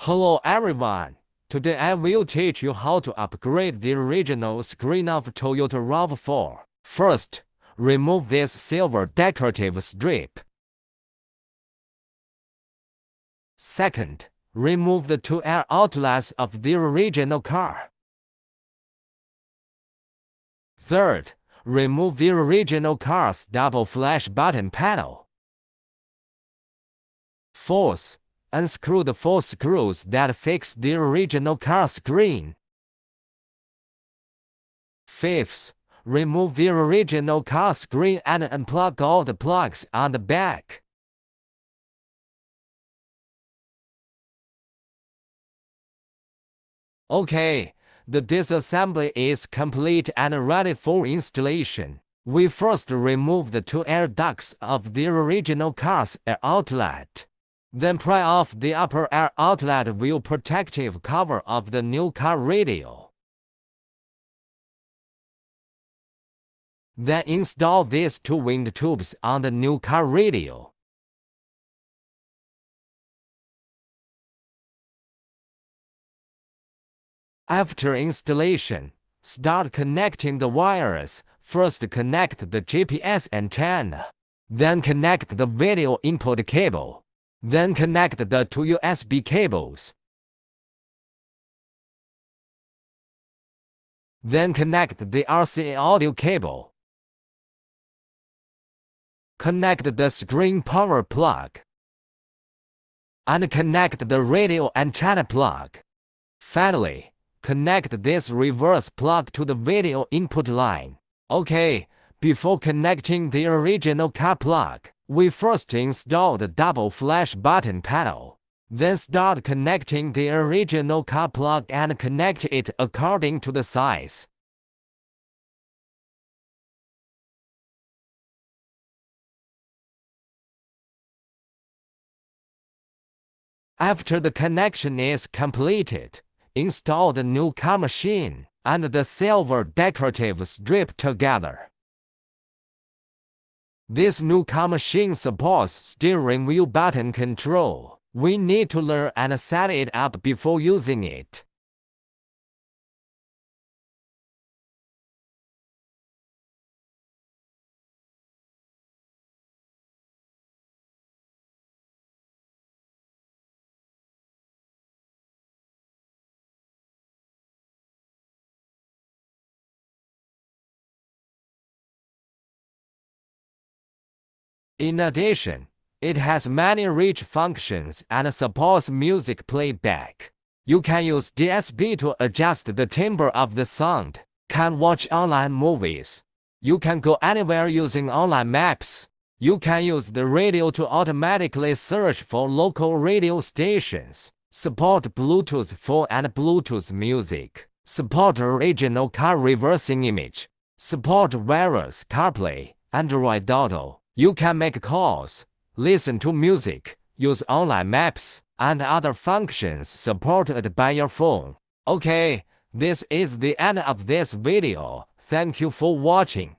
Hello everyone, today I will teach you how to upgrade the original screen of Toyota RAV4. First, remove this silver decorative strip. Second, remove the two air outlets of the original car. Third, remove the original car's double flash button panel. Fourth, unscrew the 4 screws that fix the original car screen. Fifth, remove the original car screen and unplug all the plugs on the back. Okay, the disassembly is complete and ready for installation. We first remove the 2 air ducts of the original car's air outlet. Then pry off the upper air outlet with protective cover of the new car radio. Then install these 2 wind tubes on the new car radio. After installation, start connecting the wires. First connect the GPS antenna. Then connect the video input cable. Then connect the 2 USB cables. Then connect the RCA audio cable. Connect the screen power plug. And connect the radio antenna plug. Finally, connect this reverse plug to the video input line. Okay, before connecting the original car plug, we first install the double flash button panel. Then start connecting the original car plug and connect it according to the size. After the connection is completed, install the new car machine and the silver decorative strip together. This new car machine supports steering wheel button control. We need to learn and set it up before using it. In addition, it has many rich functions and supports music playback. You can use DSP to adjust the timbre of the sound, can watch online movies. You can go anywhere using online maps. You can use the radio to automatically search for local radio stations, support Bluetooth phone and Bluetooth music, support original car reversing image, support wireless Carplay, Android Auto. You can make calls, listen to music, use online maps, and other functions supported by your phone. Okay, this is the end of this video. Thank you for watching.